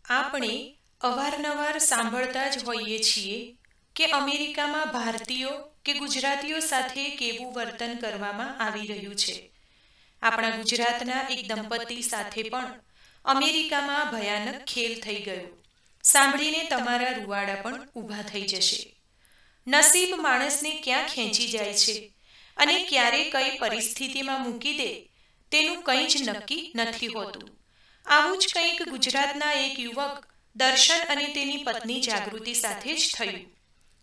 આપણે અવારનવાર સાંભળતા જ હોઈએ છીએ કે અમેરિકામાં ભારતીયો કે ગુજરાતીઓ સાથે કેવું વર્તન કરવામાં આવી રહ્યું છે. આપણા ગુજરાતના એક દંપતી સાથે પણ અમેરિકામાં ભયાનક ખેલ થઈ ગયો. સાંભળીને તમારા રૂવાડા પણ ઊભા થઈ જશે. નસીબ માણસને ક્યાં ખેંચી જાય છે અને ક્યારે કઈ પરિસ્થિતિમાં મૂકી દે તેનું કંઈ જ નક્કી નથી હોતું. આવું જ કંઈક ગુજરાતના એક યુવક દર્શન અને તેની પત્ની જાગૃતિ સાથે જ થયું.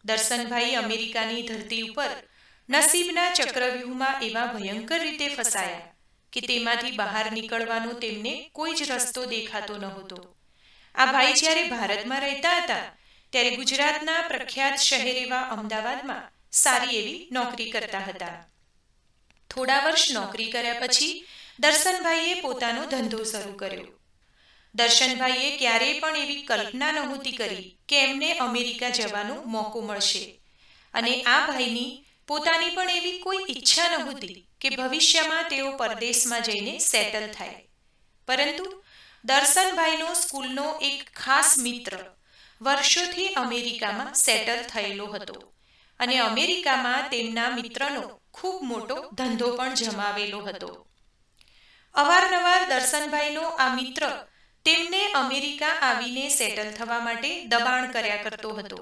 દર્શનભાઈ અમેરિકાની ધરતી ઉપર નસીબના ચક્રવ્યૂહમાં એવા ભયંકર રીતે ફસાયા કે તેમાંથી બહાર નીકળવાનો તેમને કોઈ જ રસ્તો દેખાતો નહોતો. આ ભાઈ જ્યારે ભારતમાં રહેતા હતા ત્યારે ગુજરાતના પ્રખ્યાત શહેર એવા અમદાવાદમાં સારી એવી નોકરી કરતા હતા. થોડા વર્ષ નોકરી કર્યા પછી દર્શનભાઈએ પોતાનો ધંધો શરૂ કર્યો. દર્શનભાઈએ ક્યારેય પણ એવી કલ્પના નહોતી કરી કે એમને અમેરિકા જવાનો મોકો મળશે, અને આ ભાઈની પોતાની પણ એવી કોઈ ઈચ્છા નહોતી કે ભવિષ્યમાં તેઓ પરદેશમાં જઈને સેટલ થાય. પરંતુ દર્શનભાઈનો સ્કૂલનો એક ખાસ મિત્ર વર્ષોથી અમેરિકામાં સેટલ થયેલો હતો અને અમેરિકામાં તેમના મિત્રનો ખૂબ મોટો ધંધો પણ જમાવેલો હતો. અવારનવાર દર્શનભાઈનો આ મિત્ર તેમને અમેરિકા આવીને સેટલ થવા માટે દબાણ કર્યા કરતો હતો,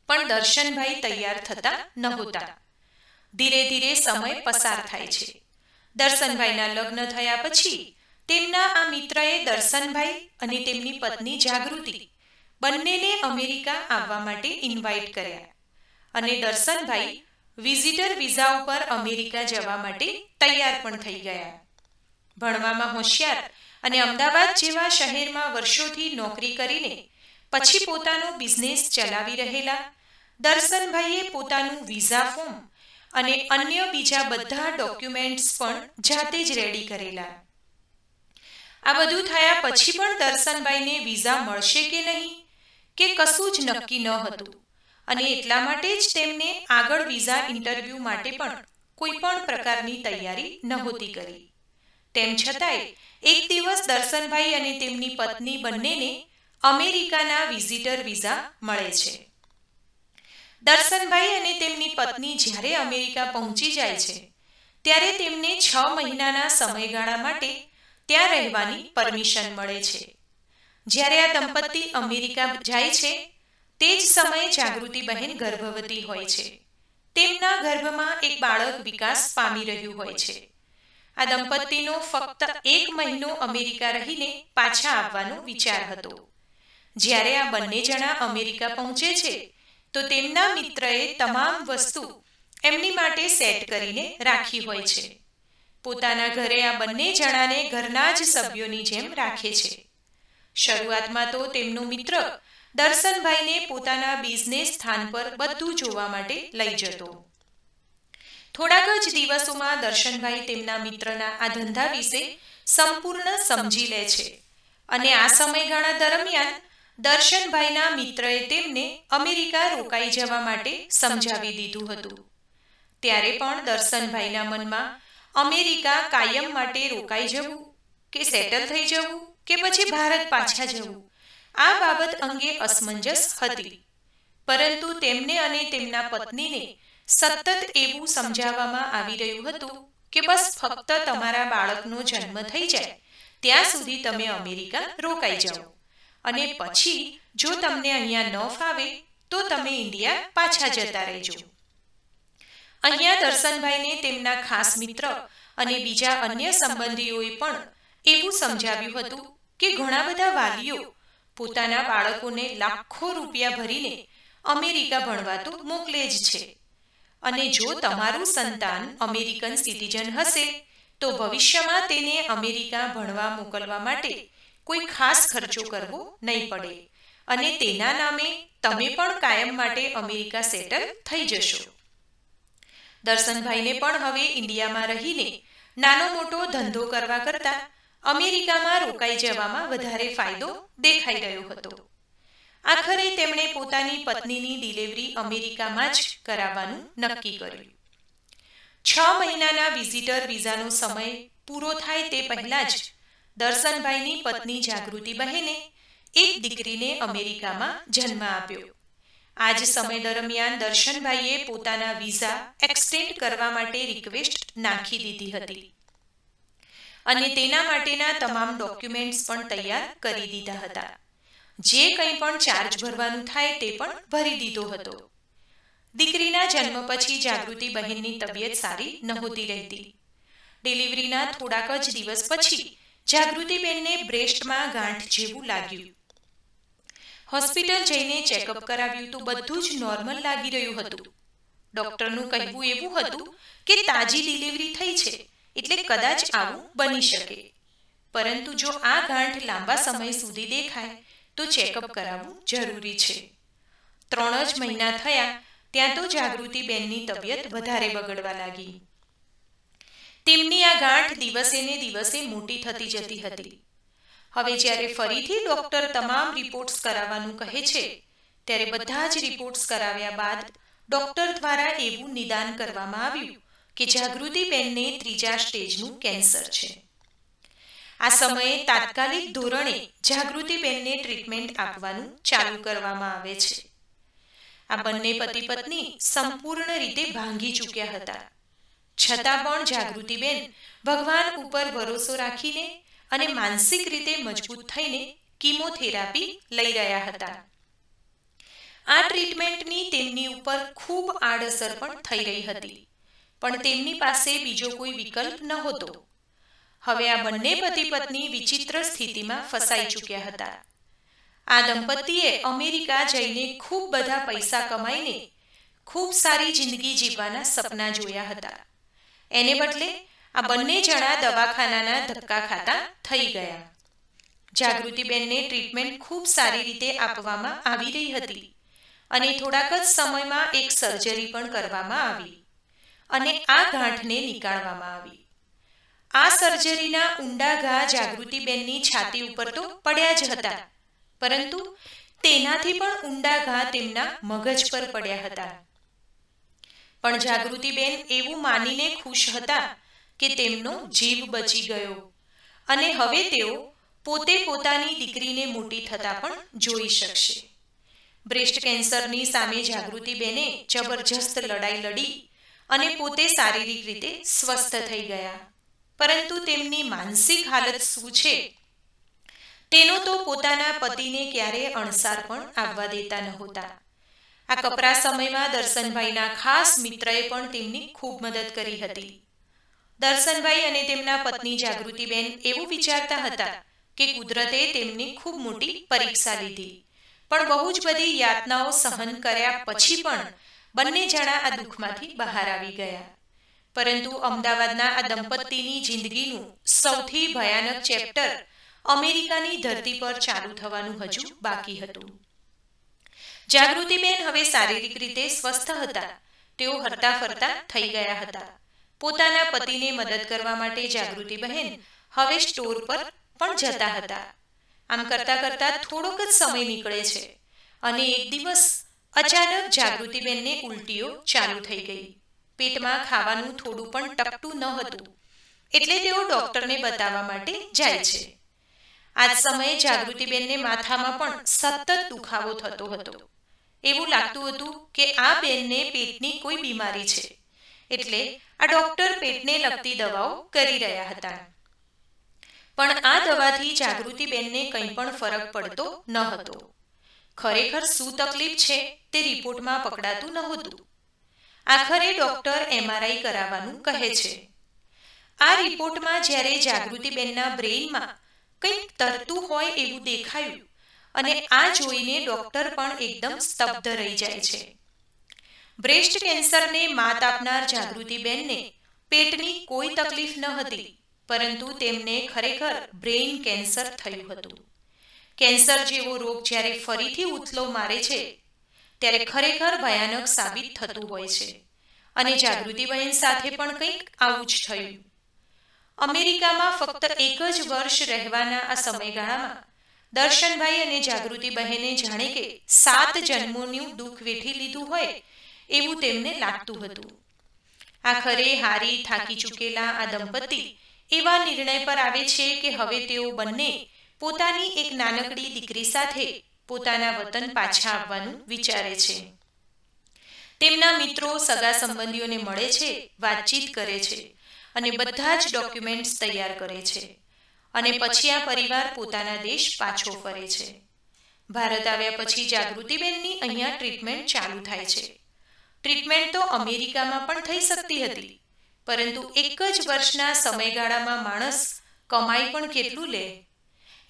પણ દર્શનભાઈ તૈયાર થતા નહોતા. ધીરે ધીરે સમય પસાર થાય છે. દર્શનભાઈના લગ્ન થયા પછી તેમના આ મિત્રએ દર્શનભાઈ અને તેમની પત્ની જાગૃતિ બંનેને અમેરિકા આવવા માટે ઇન્વાઇટ કર્યા, અને દર્શનભાઈ વિઝિટર વિઝા ઉપર અમેરિકા જવા માટે તૈયાર પણ થઈ ગયા. ભણવામાં હોશિયાર અને અમદાવાદ જેવા શહેરમાં વર્ષોથી નોકરી કરીને પછી પોતાનો બિઝનેસ ચલાવી રહેલા દર્શનભાઈએ પોતાનું વિઝા ફોર્મ અને અન્ય બીજા બધા ડોક્યુમેન્ટ્સ પણ જાતે જ રેડી કરેલા. આ બધું થયા પછી પણ દર્શનભાઈને વિઝા મળશે કે નહીં કે કશું જ નક્કી ન હતું, અને એટલા માટે જ તેમને આગળ વિઝા ઇન્ટરવ્યૂ માટે પણ કોઈ પણ પ્રકારની તૈયારી નહોતી કરી. તેમ છતાંય એક દિવસ દર્શનભાઈ અને તેમની પત્ની બંનેને અમેરિકાના વિઝિટર વિઝા મળે છે. દર્શનભાઈ અને તેમની પત્ની જ્યારે અમેરિકા પહોંચી જાય છે ત્યારે તેમને 6 મહિનાના સમયગાળા માટે ત્યાં રહેવાની પરમિશન મળે છે. જ્યારે આ દંપતી અમેરિકા જાય છે તે જ સમયે જાગૃતિબહેન ગર્ભવતી હોય છે. તેમના ગર્ભમાં એક બાળક વિકાસ પામી રહ્યું હોય છે. આ દંપતીનો ફક્ત 1 મહિનો અમેરિકા રહીને પાછા આવવાનો વિચાર હતો. જ્યારે આ બંને જણા અમેરિકા પહોંચે છે તો તેમના મિત્રએ તમામ વસ્તુ એમની માટે સેટ કરીને રાખી હોય છે. પોતાના ઘરે આ બંને જણાને ઘરના જ સભ્યોની જેમ રાખે છે. શરૂઆતમાં તો તેમનો મિત્ર દર્શનભાઈને પોતાના બિઝનેસ સ્થાન પર બધું જોવા માટે લઈ જતો. થોડાક જ દિવસોમાં દર્શનભાઈ તેમના મિત્રના આ ધંધા વિશે સંપૂર્ણ સમજી લે છે, અને આ સમયગાળા દરમિયાન દર્શનભાઈના મિત્રએ તેમને અમેરિકા રોકાઈ જવા માટે સમજાવી દીધું હતું. ત્યારે પણ દર્શનભાઈના મનમાં અમેરિકા કાયમ માટે રોકાઈ જવું કે સેટલ થઈ જવું કે પછી ભારત પાછા જવું, આ બાબત અંગે અસમંજસ હતી. પરંતુ તેમને અને તેમના પત્નીને સતત એવું સમજાવવામાં આવી રહ્યું હતું કે બસ ફક્ત તમારા બાળકનો જન્મ થઈ જાય ત્યાં સુધી તમે અમેરિકા રોકાઈ જાઓ, અને પછી જો તમને અહીંયા ન ફાવે તો તમે ઇન્ડિયા પાછા જતા રહેજો. અહીંયા દર્શનભાઈને તેમના ખાસ મિત્ર અને બીજા અન્ય સંબંધીઓએ પણ એવું સમજાવ્યું હતું કે ઘણા બધા વાલીઓ પોતાના બાળકોને લાખો રૂપિયા ભરીને અમેરિકા ભણવા તો મોકલે જ છે, અને જો તમારું સંતાન અમેરિકન સિટીઝન હશે તો ભવિષ્યમાં તેને અમેરિકા ભણવા મોકલવા માટે કોઈ ખાસ ખર્ચો કરવો નહીં પડે, અને તેના નામે તમે પણ કાયમ માટે અમેરિકા સેટલ થઈ જશો. દર્શનભાઈને પણ હવે ઇન્ડિયામાં રહીને નાનો મોટો ધંધો કરવા કરતાં અમેરિકામાં રોકાઈ જવામાં વધારે ફાયદો દેખાઈ રહ્યો હતો. આખરે તેમણે પોતાની પત્નીની ડિલિવરી અમેરિકામાં જ કરાવવાનું નક્કી કર્યું. 6 મહિનાના વિઝિટર વિઝાનો સમય પૂરો થાય તે પહેલાં જ દર્શનભાઈની પત્ની જાગૃતિ બહેને એક દીકરીને અમેરિકામાં જન્મ આપ્યો. આ જ સમય દરમિયાન દર્શનભાઈએ પોતાના વિઝા એક્સટેન્ડ કરવા માટે રિક્વેસ્ટ નાખી દીધી હતી અને તેના માટેના તમામ ડોક્યુમેન્ટ્સ પણ તૈયાર કરી દીધા હતા. જે કંઈ પણ ચાર્જ ભરવાનું થાય તે પણ ભરી દીધો હતો. દીકરીના જન્મ પછી જાગૃતિબહેનની તબિયત સારી નહોતી રહેતી. ડિલિવરીના થોડાક જ દિવસ પછી જાગૃતિબેનને બ્રેસ્ટમાં ગાંઠ જેવું લાગ્યું. હોસ્પિટલ જઈને ચેકઅપ કરાવ્યું તો બધું જ નોર્મલ લાગી રહ્યું હતું. ડોક્ટરનું કહેવું એવું હતું કે તાજી ડિલિવરી થઈ છે એટલે કદાચ આવું બની શકે, પરંતુ જો આ ગાંઠ લાંબા સમય સુધી દેખાય તો ચેકઅપ કરાવવું જરૂરી છે. 3 જ મહિના થયા ત્યાં તો જાગૃતિબેનની તબિયત વધારે બગડવા લાગી. તેમની આ ગાંઠ દિવસે ને દિવસે મોટી થતી જતી હતી. હવે જ્યારે ફરીથી ડોક્ટર તમામ રિપોર્ટ્સ કરાવવાનું કહે છે ત્યારે બધા જ રિપોર્ટ્સ કરાવ્યા બાદ ડોક્ટર દ્વારા એવું નિદાન કરવામાં આવ્યું કે જાગૃતિબેનને 3જા સ્ટેજનું કેન્સર છે. આ સમયે તાત્કાલિક ધોરણે જાગૃતિબેનને ટ્રીટમેન્ટ આપવાનું ચાલુ કરવામાં આવે છે. આ બંને પતિ પત્ની સંપૂર્ણ રીતે ભાંગી ચૂક્યા હતા. છતાં પણ જાગૃતિબેન ભગવાન ઉપર ભરોસો રાખીને અને માનસિક રીતે મજબૂત થઈને કીમોથેરાપી લઈ રહ્યા હતા. આ ટ્રીટમેન્ટની તેમની ઉપર ખૂબ આડઅસર પણ થઈ રહી હતી, પણ તેમની પાસે બીજો કોઈ વિકલ્પ નહોતો. હવે આ બંને પતિ પત્ની વિચિત્ર સ્થિતિમાં ફસાઈ ચૂક્યા હતા. આ દંપતીએ અમેરિકા જઈને ખૂબ બધા પૈસા કમાઈને ખૂબ સારી જિંદગી જીવવાના સપના જોયા હતા. એને બદલે આ બંને જણા દવાખાનાના ધક્કા ખાતા થઈ ગયા. જાગૃતિબેનને ટ્રીટમેન્ટ ખૂબ સારી રીતે આપવામાં આવી રહી હતી અને થોડાક જ સમયમાં એક સર્જરી પણ કરવામાં આવી અને આ ગાંઠને નીકાળવામાં આવી. આ સર્જરીના ઊંડા ઘા જાગૃતિબેનની છાતી ઉપર તો પડ્યા જ હતા, પરંતુ તેનાથી પણ ઊંડા ઘા તેમના મગજ પર પડ્યા હતા. પણ જાગૃતિબેન એવું માનીને ખુશ હતા કે તેમનો જીવ બચી ગયો અને હવે તેઓ પોતે પોતાની દીકરીને મોટી થતા પણ જોઈ શકશે. બ્રેસ્ટ કેન્સરની સામે જાગૃતિબેને જબરજસ્ત લડાઈ લડી અને પોતે શારીરિક રીતે સ્વસ્થ થઈ ગયા, પરંતુ તેમની માનસિક હાલત શું છે તેનો તો પોતાના પતિને ક્યારેય અણસાર પણ આવવા દેતા નહોતા. આ કપરા સમયમાં દર્શનભાઈના ખાસ મિત્રએ પણ તેમની ખૂબ મદદ કરી હતી. દર્શનભાઈ અને તેમના પત્ની જાગૃતિબેન એવું વિચારતા હતા કે કુદરતે તેમની ખૂબ મોટી પરીક્ષા લીધી, પણ બહુ જ બધી યાતનાઓ સહન કર્યા પછી પણ બંને જણા આ દુઃખમાંથી બહાર આવી ગયા. પરંતુ અમદાવાદના આ દંપતીની જિંદગીનું સૌથી ભયાનક ચેપ્ટર અમેરિકાની ધરતી પર ચાલુ થવાનું હજુ બાકી હતું. જાગૃતિબેન હવે શારીરિક રીતે સ્વસ્થ હતા. તેઓ હરતા ફરતા થઈ ગયા હતા. પોતાના પતિને મદદ કરવા માટે જાગૃતિબહેન હવે સ્ટોર પર પણ જતા હતા. આમ કરતા કરતા થોડોક જ સમય નીકળે છે અને એક દિવસ અચાનક જાગૃતિબેનને ઉલટીઓ ચાલુ થઈ ગઈ. પેટમાં ખાવાનું થોડું પણ ટકતું ન હતું, એટલે તેઓ ડોક્ટરને બતાવવા માટે જાય છે. આ જ સમયે જાગૃતિબેનને માથામાં પણ સતત દુખાવો થતો હતો. એવું લાગતું હતું કે આ બેનને પેટની કોઈ બીમારી છે, એટલે આ ડોક્ટર પેટને લગતી દવાઓ કરી રહ્યા હતા. પણ આ દવાથી જાગૃતિબેનને કંઈ પણ ફરક પડતો ન હતો. ખરેખર શું તકલીફ છે તે રિપોર્ટમાં પકડાતું નહોતું. આખરે ડોક્ટર MRI કરાવવાનું કહે છે. આ રિપોર્ટમાં જ્યારે જાગૃતિબેનના બ્રેઇનમાં કંઈક તરતું હોય એવું દેખાયું અને આ જોઈને ડોક્ટર પણ એકદમ સ્તબ્ધ રહી જાય છે. બ્રેસ્ટ કેન્સરને માત આપનાર જાગૃતિબેનને પેટની કોઈ તકલીફ ન હતી, પરંતુ તેમને ખરેખર બ્રેઇન કેન્સર થયું હતું. કેન્સર જેવો રોગ જ્યારે ફરીથી ઉથલો મારે છે ત્યારે ખરેખર ભયાનક સાબિત થતું હોય છે અને જાગૃતિબહેન સાથે પણ કંઈક આવું જ થયું. અમેરિકામાં ફક્ત 1 જ વર્ષ રહેવાના આ સમયગાળામાં દર્શનભાઈ અને જાગૃતિબહેને જાણે કે 7 જન્મોનું દુઃખ વેઠી લીધું હોય એવું તેમને લાગતું હતું. આખરે થાકી ચૂકેલા આ દંપતી એવા નિર્ણય પર આવે છે કે હવે તેઓ બંને પોતાની એક નાનકડી દીકરી સાથે પોતાના વતન પાછા આવવાનું વિચારે છે. તેમના મિત્રો સગા સંબંધીઓને મળે છે, વાતચીત કરે છે અને બધા જ ડોક્યુમેન્ટ્સ તૈયાર કરે છે અને પછી આ પરિવાર પોતાના દેશ પાછો ફરે છે. ભારત આવ્યા પછી જાગૃતિબેનની અહીંયા ટ્રીટમેન્ટ ચાલુ થાય છે. ટ્રીટમેન્ટ તો અમેરિકામાં પણ થઈ શકતી હતી, પરંતુ એક જ વર્ષના સમયગાળામાં માણસ કમાઈ પણ કેટલું લે,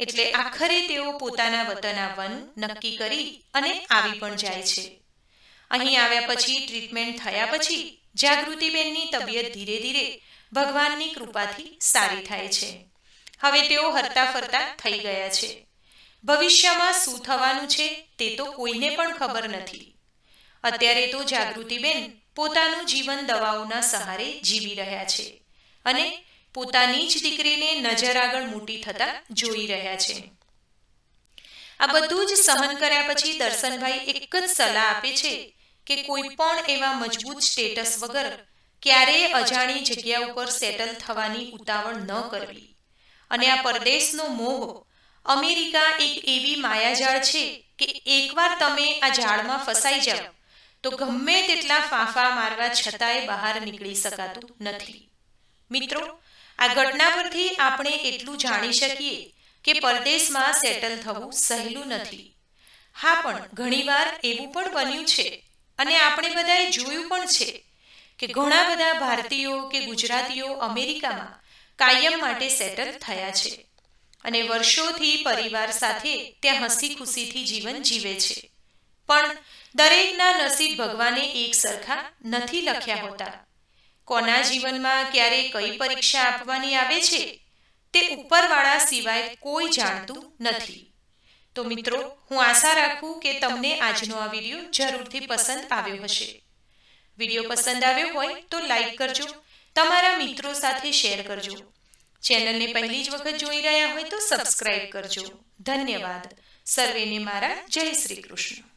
એટલે આખરે તેઓ પોતાના વતન આવવાનું નક્કી કરી અને આવી પણ જાય છે. અહીં આવ્યા પછી ટ્રીટમેન્ટ થયા પછી જાગૃતિબેનની તબિયત ધીરે ધીરે ભગવાનની કૃપાથી સારી થાય છે. હવે તેઓ હરતા ફરતા થઈ ગયા છે. ભવિષ્યમાં શું થવાનું છે તે તો કોઈને પણ ખબર નથી. અત્યારે તો જાગૃતિબેન પોતાનું જીવન દવાઓના સહારે જીવી રહ્યા છે અને પોતાની જ દીકરીને નજર આગળ મોટી થતા જોઈ રહ્યા છે. આ બધું જ સહન કર્યા પછી દર્શનભાઈ એક જ સલાહ આપે છે કે કોઈ પણ એવા મજબૂત સ્ટેટસ વગર ક્યારેય અજાણી જગ્યા ઉપર સેટલ થવાની ઉતાવળ ન કરવી. અને આ પરદેશનો મોહ, અમેરિકા એક એવી માયાજાળ છે કે એકવાર તમે આ જાળમાં ફસાઈ જાઓ તો ગમે તેટલા ફાંફા મારવા છતાંય બહાર નીકળી શકાતું નથી. મિત્રો, આ ઘટના પરથી આપણે એટલું જાણી શકીએ કે પરદેશમાં સેટલ થવું સહેલું નથી. હા, પણ ઘણીવાર એવું પણ બન્યું છે અને આપણે બધાએ જોયું પણ છે કે ઘણા બધા ભારતીયો કે ગુજરાતીઓ અમેરિકામાં કાયમ માટે સેટલ થયા છે અને વર્ષોથી પરિવાર સાથે ત્યાં હસી ખુશીથી જીવન જીવે છે. પણ દરેકના નસીબ ભગવાને એક સરખા નથી લખ્યા હોતા. કોના જીવનમાં ક્યારે કઈ પરીક્ષા આપવાની આવે છે તે ઉપરવાળા સિવાય કોઈ જાણતું નથી. તો મિત્રો, હું આશા રાખું કે તમને આજનો આ વિડીયો જરૂરથી પસંદ આવ્યો હશે. વિડીયો પસંદ આવ્યો હોય તો લાઈક કરજો, તમારા મિત્રો સાથે શેર કરજો. ચેનલને પહેલી જ વખત જોઈ રહ્યા હોય તો સબસ્ક્રાઇબ કરજો. ધન્યવાદ. સર્વેને મારા જય શ્રી કૃષ્ણ.